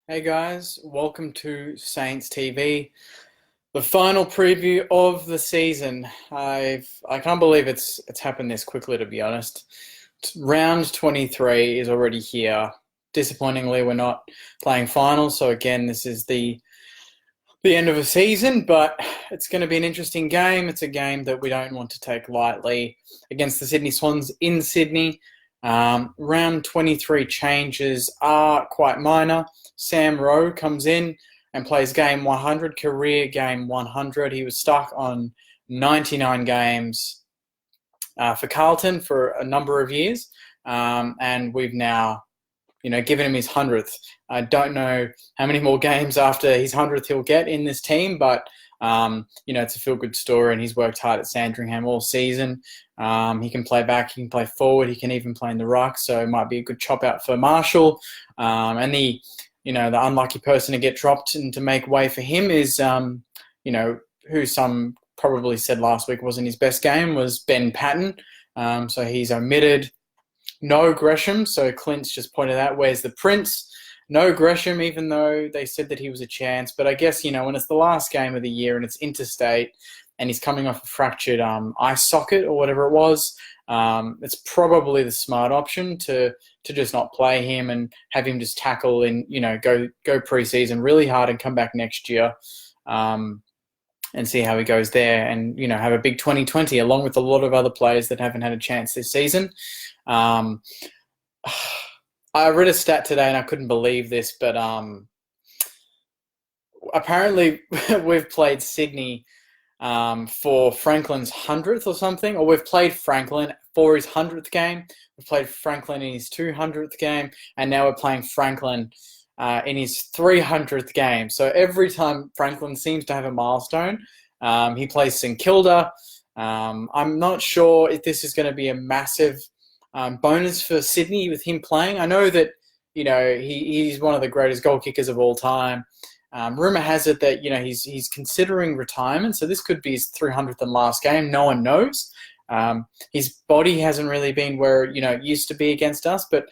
Hey guys, welcome to Saints TV. The final preview of the season. I can't believe it's happened this quickly, to be honest. Round 23 is already here. Disappointingly, we're not playing finals, so again, this is the end of a season, but it's going to be an interesting game. It's a game that we don't want to take lightly against the Sydney Swans in Sydney. Round 23 changes are quite minor. Sam Rowe comes in and plays game 100, career game 100. He was stuck on 99 games for Carlton for a number of years, and we've now given him his 100th. I don't know how many more games after his 100th he'll get in this team, but it's a feel-good story, and he's worked hard at Sandringham all season. He can play back, he can play forward, he can even play in the ruck, so it might be a good chop out for Marshall. And the unlucky person to get dropped and to make way for him is, who some probably said last week wasn't his best game, was Ben Patton. So he's omitted. No Gresham, so Clint's just pointed out, where's the Prince? No Gresham, even though they said that he was a chance. But I guess, when it's the last game of the year and it's interstate and he's coming off a fractured eye socket or whatever it was, it's probably the smart option to just not play him and have him just tackle and, go pre-season really hard and come back next year and see how he goes there and, have a big 2020 along with a lot of other players that haven't had a chance this season. I read a stat today and I couldn't believe this, but apparently we've played Sydney for Franklin's 100th or something, or we've played Franklin for his 100th game. We've played Franklin in his 200th game, and now we're playing Franklin in his 300th game. So every time Franklin seems to have a milestone, he plays St Kilda. I'm not sure if this is going to be a massive bonus for Sydney with him playing. I know that he's one of the greatest goal kickers of all time. Rumor has it that he's considering retirement, so this could be his 300th and last game. No one knows. His body hasn't really been where it used to be against us, but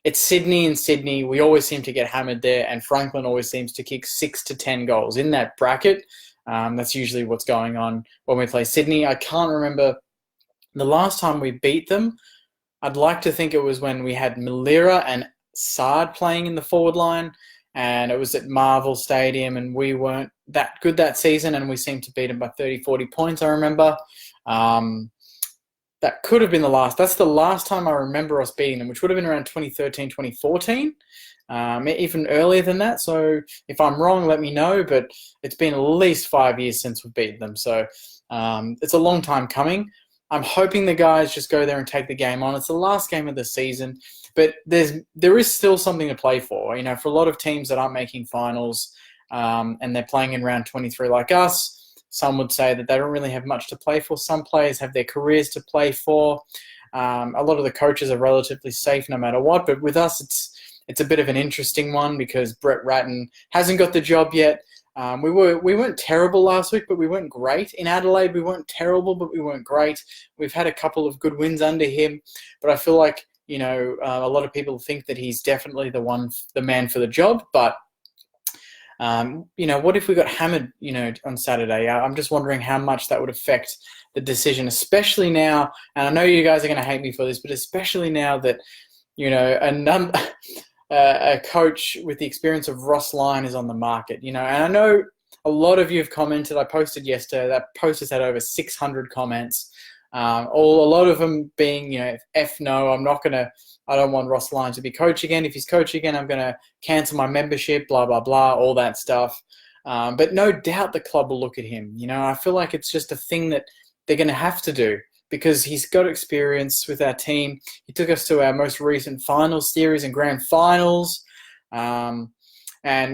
it's Sydney and Sydney. We always seem to get hammered there, and Franklin always seems to kick 6 to 10 goals in that bracket. That's usually what's going on when we play Sydney. I can't remember the last time we beat them. I'd like to think it was when we had Malira and Sard playing in the forward line, and it was at Marvel Stadium, and we weren't that good that season, and we seemed to beat them by 30, 40 points, I remember. That could have been the last. That's the last time I remember us beating them, which would have been around 2013, 2014, even earlier than that. So if I'm wrong, let me know, but it's been at least 5 years since we've beaten them. So it's a long time coming. I'm hoping the guys just go there and take the game on. It's the last game of the season, but there is still something to play for. For a lot of teams that aren't making finals and they're playing in round 23 like us, some would say that they don't really have much to play for. Some players have their careers to play for. A lot of the coaches are relatively safe no matter what, but with us it's a bit of an interesting one because Brett Ratton hasn't got the job yet. We weren't terrible last week, but we weren't great. In Adelaide, we weren't terrible, but we weren't great. We've had a couple of good wins under him, but I feel like a lot of people think that he's definitely the man for the job. But what if we got hammered, on Saturday? I'm just wondering how much that would affect the decision, especially now. And I know you guys are going to hate me for this, but especially now that a coach with the experience of Ross Lyon is on the market, and I know a lot of you have commented. I posted yesterday. That post has had over 600 comments. A lot of them being, F no, I don't want Ross Lyon to be coach again. If he's coach again, I'm going to cancel my membership, blah, blah, blah, all that stuff. But no doubt the club will look at him. I feel like it's just a thing that they're going to have to do because he's got experience with our team. He took us to our most recent finals series and grand finals. And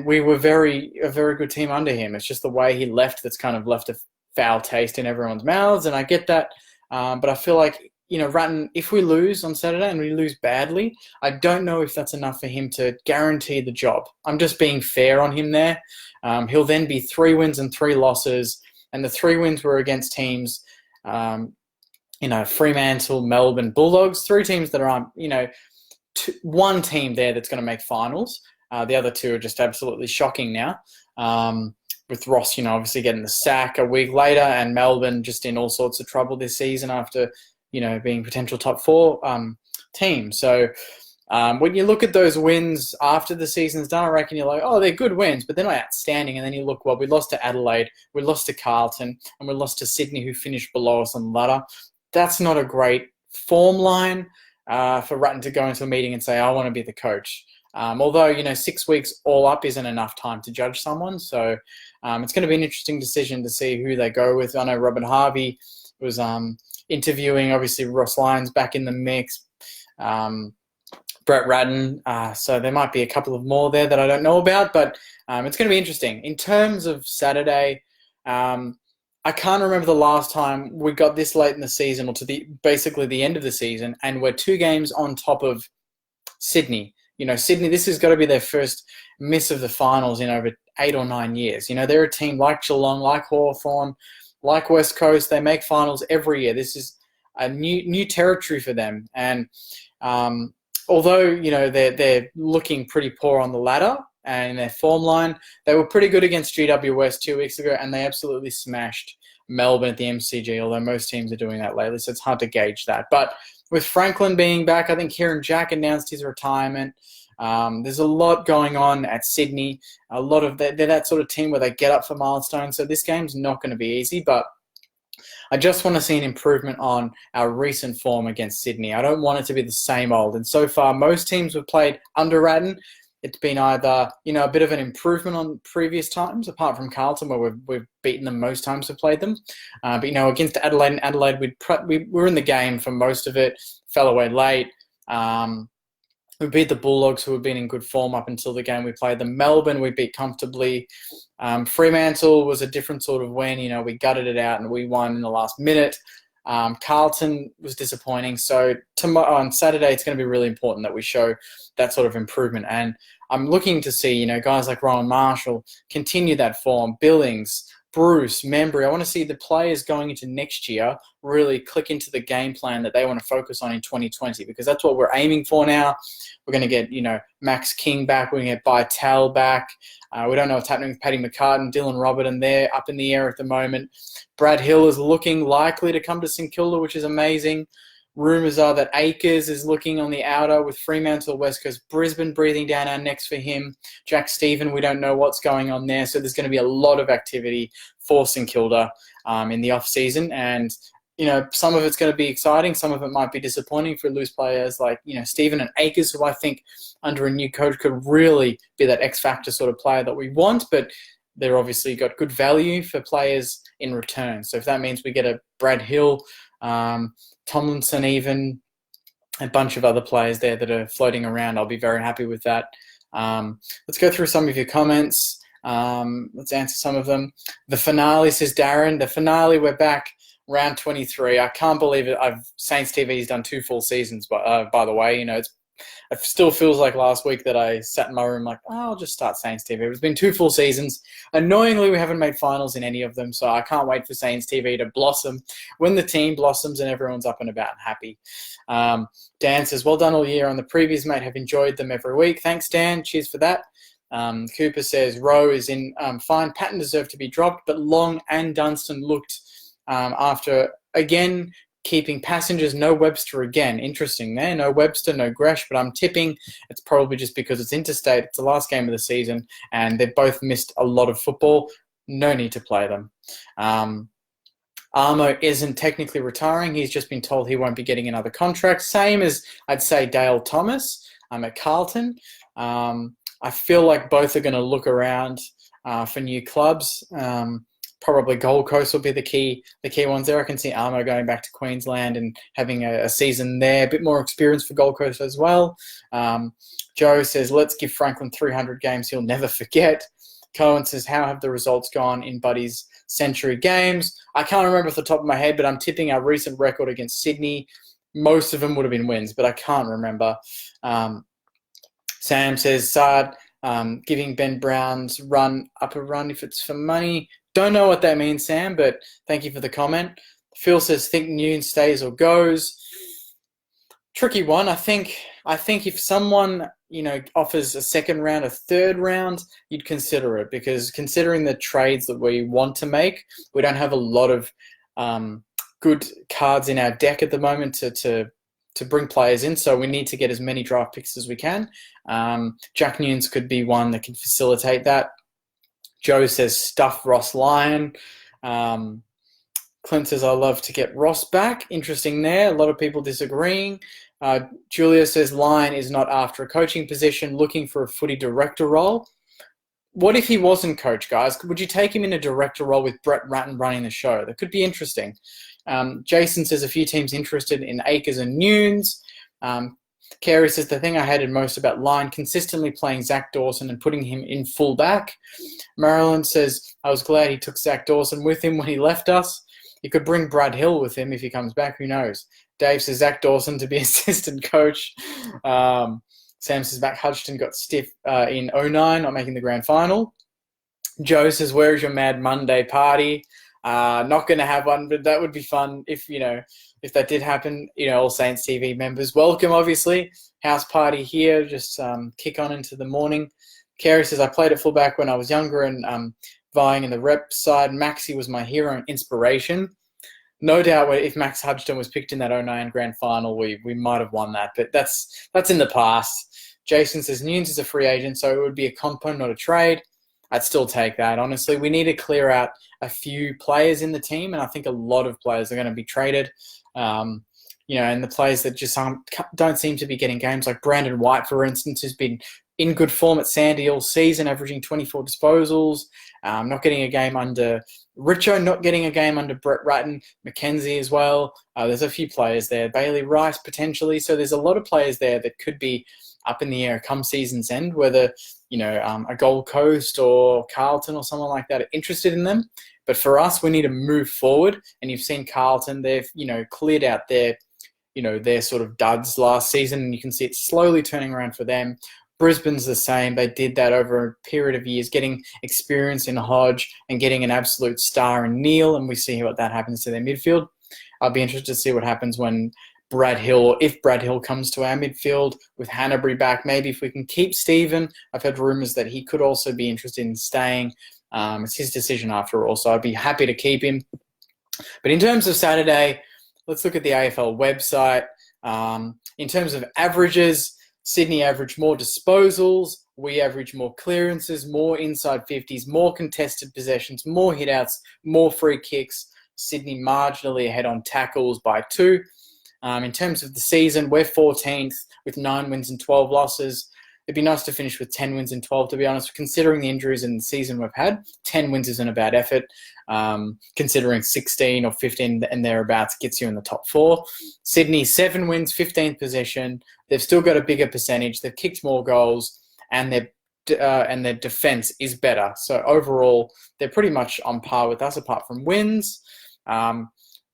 we were a very good team under him. It's just the way he left that's kind of left a foul taste in everyone's mouths. And I get that. But I feel like, Ratton, if we lose on Saturday and we lose badly, I don't know if that's enough for him to guarantee the job. I'm just being fair on him there. He'll then be 3 wins and 3 losses. And the 3 wins were against teams, Fremantle, Melbourne, Bulldogs, 3 teams that aren't, one team there that's going to make finals. The other two are just absolutely shocking now. With Ross, obviously getting the sack a week later, and Melbourne just in all sorts of trouble this season after, being potential top four team. So when you look at those wins after the season's done, I reckon you're like, oh, they're good wins, but they're not outstanding. And then you look, well, we lost to Adelaide, we lost to Carlton, and we lost to Sydney, who finished below us on the ladder. That's not a great form line for Rutten to go into a meeting and say, I want to be the coach. Although, 6 weeks all up isn't enough time to judge someone. So it's going to be an interesting decision to see who they go with. I know Robert Harvey was interviewing, obviously, Ross Lyons back in the mix. Brett Radden. So there might be a couple of more there that I don't know about, but it's going to be interesting. In terms of Saturday, I can't remember the last time we got this late in the season or to basically the end of the season, and we're 2 games on top of Sydney. Sydney, this has got to be their first miss of the finals in over 8 or 9 years. They're a team like Geelong, like Hawthorn, like West Coast. They make finals every year. This is a new territory for them. And although, they're looking pretty poor on the ladder and in their form line, they were pretty good against GWS 2 weeks ago, and they absolutely smashed Melbourne at the MCG, although most teams are doing that lately, so it's hard to gauge that. But with Franklin being back, I think Kieran Jack announced his retirement. There's a lot going on at Sydney. They're that sort of team where they get up for milestones, so this game's not going to be easy, but I just want to see an improvement on our recent form against Sydney. I don't want it to be the same old. And so far, most teams we've played under Radden, it's been either, a bit of an improvement on previous times, apart from Carlton, where we've beaten them most times we've played them. But, against Adelaide, we were in the game for most of it, fell away late. We beat the Bulldogs, who have been in good form up until the game we played them. Melbourne, we beat comfortably. Fremantle was a different sort of win. We gutted it out and we won in the last minute. Carlton was disappointing. So on Saturday, it's going to be really important that we show that sort of improvement. And I'm looking to see, guys like Rowan Marshall continue that form. Billings, Bruce, Membry. I want to see the players going into next year really click into the game plan that they want to focus on in 2020, because that's what we're aiming for now. We're going to get, Max King back. We're going to get Bytel back. We don't know what's happening with Paddy McCartan, Dylan Robertson. They're up in the air at the moment. Brad Hill is looking likely to come to St Kilda, which is amazing. Rumours are that Akers is looking on the outer with Fremantle, West Coast, Brisbane breathing down our necks for him. Jack Stephen, we don't know what's going on there. So there's going to be a lot of activity for St Kilda in the off-season. And, some of it's going to be exciting. Some of it might be disappointing for loose players like, Stephen and Akers, who I think under a new coach could really be that X-factor sort of player that we want. But they're obviously got good value for players in return. So if that means we get a Brad Hill, Tomlinson, even a bunch of other players there that are floating around, I'll be very happy with that. Let's go through some of your comments. Let's answer some of them. The finale, says Darren. The finale, we're back. Round 23. I can't believe it. Saints TV's done 2 full seasons, by the way. It still feels like last week that I sat in my room like, I'll just start Saints TV. It's been 2 full seasons. Annoyingly, we haven't made finals in any of them, so I can't wait for Saints TV to blossom when the team blossoms and everyone's up and about and happy. Dan says, well done all year on the previews, mate. Have enjoyed them every week. Thanks, Dan. Cheers for that. Cooper says, Rowe is in fine. Patton deserved to be dropped, but Long and Dunstan looked after, again, keeping Passengers, no Webster again. Interesting there. No Webster, no Gresh, but I'm tipping it's probably just because it's interstate. It's the last game of the season, and they've both missed a lot of football. No need to play them. Armo isn't technically retiring. He's just been told he won't be getting another contract. Same as, I'd say, Dale Thomas at Carlton. I feel like both are going to look around for new clubs. Probably Gold Coast will be the key ones there. I can see Armo going back to Queensland and having a season there. A bit more experience for Gold Coast as well. Joe says, let's give Franklin 300 games he'll never forget. Cohen says, how have the results gone in Buddy's Century games? I can't remember off the top of my head, but I'm tipping our recent record against Sydney. Most of them would have been wins, but I can't remember. Sam says, Sard, giving Ben Brown's run up a run if it's for money. Don't know what that means, Sam, but thank you for the comment. Phil says, think Noon stays or goes. Tricky one. I think if someone offers a second round, a third round, you'd consider it, because considering the trades that we want to make, we don't have a lot of good cards in our deck at the moment to bring players in. So we need to get as many draft picks as we can. Jack Nunes could be one that can facilitate that. Joe says stuff Ross Lyon. Clint says, I love to get Ross back. Interesting there. A lot of people disagreeing. Julia says Lyon is not after a coaching position, looking for a footy director role. What if he wasn't coach, guys? Would you take him in a director role with Brett Ratton running the show? That could be interesting. Jason says a few teams interested in Akers and Nunes. Carey says the thing I hated most about Lyon, consistently playing Zach Dawson and putting him in full back. Marilyn says, I was glad he took Zach Dawson with him when he left us. He could bring Brad Hill with him if he comes back. Who knows? Dave says Zach Dawson to be assistant coach. Sam says Matt Hudson got stiff in 09, not making the grand final. Joe says, where is your Mad Monday party? Not going to have one, but that would be fun if that did happen. All Saints TV members, welcome, obviously. House party here, just kick on into the morning. Carey says, I played at fullback when I was younger and vying in the rep side. Maxi was my hero and inspiration. No doubt if Max Hudson was picked in that 09 grand final, we might have won that, but that's in the past. Jason says Nunes is a free agent, so it would be a compo, not a trade. I'd still take that, honestly. We need to clear out a few players in the team, and I think a lot of players are going to be traded. And the players that just don't seem to be getting games, like Brandon White, for instance, has been in good form at Sandy all season, averaging 24 disposals, not getting a game under Richo, not getting a game under Brett Ratton, McKenzie as well. There's a few players there. Bailey Rice, potentially. So there's a lot of players there that could be up in the air come season's end, whether, a Gold Coast or Carlton or someone like that are interested in them. But for us, we need to move forward. And you've seen Carlton, they've, cleared out their sort of duds last season, and you can see it slowly turning around for them. Brisbane's the same. They did that over a period of years, getting experience in Hodge and getting an absolute star in Neil, and we see what that happens to their midfield. I'll be interested to see what happens when Brad Hill, or if Brad Hill comes to our midfield with Hanbury back. Maybe if we can keep Stephen. I've heard rumours that he could also be interested in staying. It's his decision after all, so I'd be happy to keep him. But in terms of Saturday, let's look at the AFL website. In terms of averages, Sydney averaged more disposals. We averaged more clearances, more inside 50s, more contested possessions, more hitouts, more free kicks. Sydney marginally ahead on tackles by 2. In terms of the season, we're 14th with 9 wins and 12 losses. It'd be nice to finish with 10 wins and 12, to be honest. Considering the injuries in the season we've had, 10 wins isn't a bad effort. Considering 16 or 15 and thereabouts gets you in the top 4. Sydney, 7 wins, 15th position. They've still got a bigger percentage. They've kicked more goals, and their defence is better. So overall, they're pretty much on par with us, apart from wins.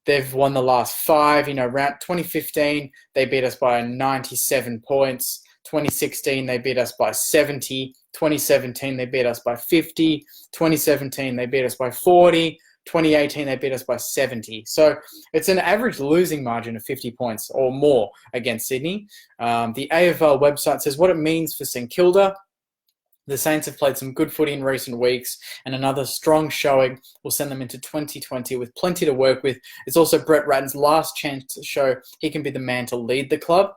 They've won the last 5. Round 2015, they beat us by 97 points. 2016, they beat us by 70. 2017, they beat us by 50. 2017, they beat us by 40. 2018, they beat us by 70. So it's an average losing margin of 50 points or more against Sydney. The AFL website says what it means for St Kilda. The Saints have played some good footy in recent weeks, and another strong showing will send them into 2020 with plenty to work with. It's also Brett Ratton's last chance to show he can be the man to lead the club.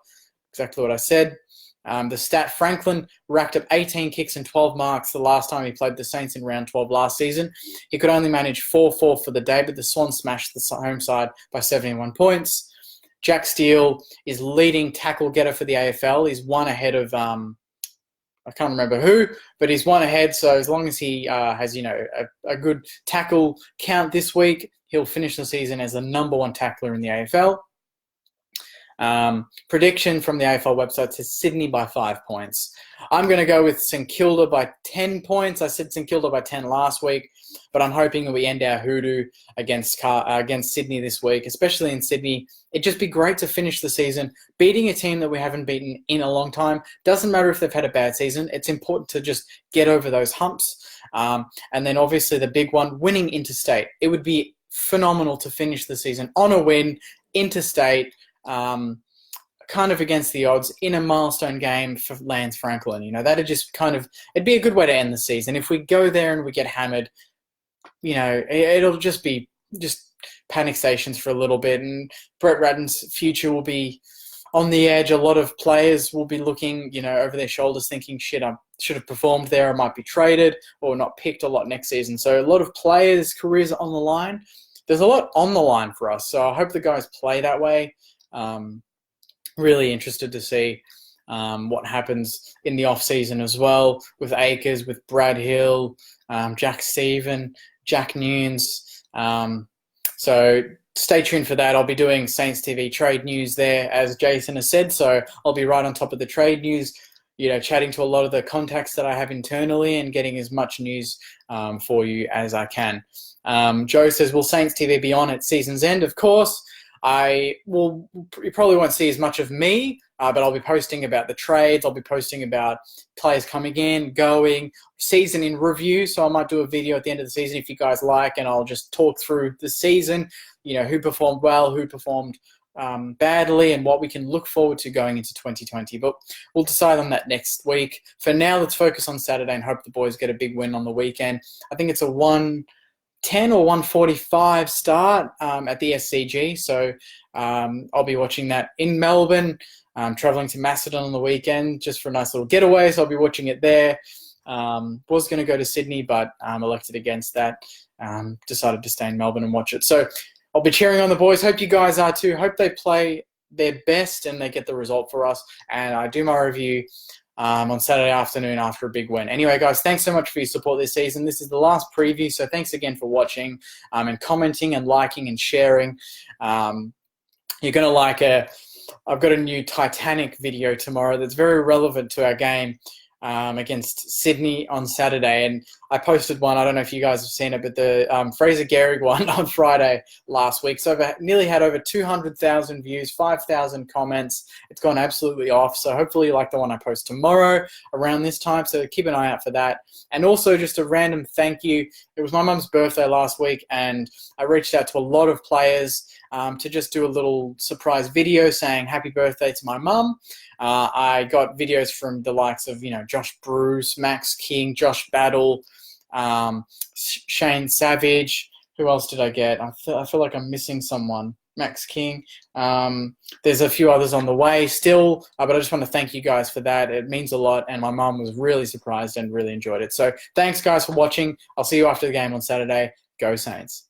Exactly what I said. The stat, Franklin racked up 18 kicks and 12 marks the last time he played the Saints in round 12 last season. He could only manage 4-4 for the day, but the Swans smashed the home side by 71 points. Jack Steele is leading tackle getter for the AFL. He's one ahead of... I can't remember who, but he's one ahead. So as long as he has, a good tackle count this week, he'll finish the season as the number 1 tackler in the AFL. Prediction from the AFL website says Sydney by 5 points. I'm going to go with St Kilda by 10 points. I said St Kilda by 10 last week, but I'm hoping that we end our hoodoo against Sydney this week, especially in Sydney. It'd just be great to finish the season beating a team that we haven't beaten in a long time. Doesn't matter if they've had a bad season. It's important to just get over those humps. And then obviously the big one, winning interstate. It would be phenomenal to finish the season on a win, interstate, kind of against the odds in a milestone game for Lance Franklin. You know, that'd just kind of, it'd be a good way to end the season. If we go there and we get hammered, you know, it'll just be just panic stations for a little bit, and Brett Ratten's future will be on the edge. A lot of players will be looking, you know, over their shoulders thinking, shit, I should have performed there. I might be traded or not picked a lot next season. So a lot of players' careers are on the line. There's a lot on the line for us. So I hope the guys play that way. Really interested to see what happens in the off-season as well with Akers, with Brad Hill, Jack Stephen, Jack Nunes. So stay tuned for that. I'll be doing Saints TV trade news there, as Jason has said. So I'll be right on top of the trade news, you know, chatting to a lot of the contacts that I have internally and getting as much news for you as I can. Joe says, will Saints TV be on at season's end? Of course. You probably won't see as much of me, but I'll be posting about the trades. I'll be posting about players coming in, going, season in review. So I might do a video at the end of the season if you guys like, and I'll just talk through the season, you know, who performed well, who performed badly, and what we can look forward to going into 2020. But we'll decide on that next week. For now, let's focus on Saturday and hope the boys get a big win on the weekend. I think it's a 1:10 or 1:45 start at the SCG. So I'll be watching that in Melbourne. I'm traveling to Macedon on the weekend just for a nice little getaway, so I'll be watching it there. Was going to go to Sydney, but elected against that. Decided to stay in Melbourne and watch it. So I'll be cheering on the boys. Hope you guys are too. Hope they play their best and they get the result for us. And I do my review on Saturday afternoon after a big win. Anyway, guys, thanks so much for your support this season. This is the last preview, so thanks again for watching and commenting and liking and sharing. You're going to like I've got a new Titanic video tomorrow that's very relevant to our game against Sydney on Saturday. And I posted one, I don't know if you guys have seen it, but the Fraser Gehrig one on Friday last week. So nearly had over 200,000 views, 5,000 comments. It's gone absolutely off. So hopefully you like the one I post tomorrow around this time. So keep an eye out for that. And also just a random thank you. It was my mum's birthday last week, and I reached out to a lot of players to just do a little surprise video saying happy birthday to my mum. I got videos from the likes of, you know, Josh Bruce, Max King, Josh Battle, Shane Savage. Who else did I get? I feel like I'm missing someone. Max King. There's a few others on the way still, but I just want to thank you guys for that. It means a lot, and my mum was really surprised and really enjoyed it. So thanks, guys, for watching. I'll see you after the game on Saturday. Go Saints.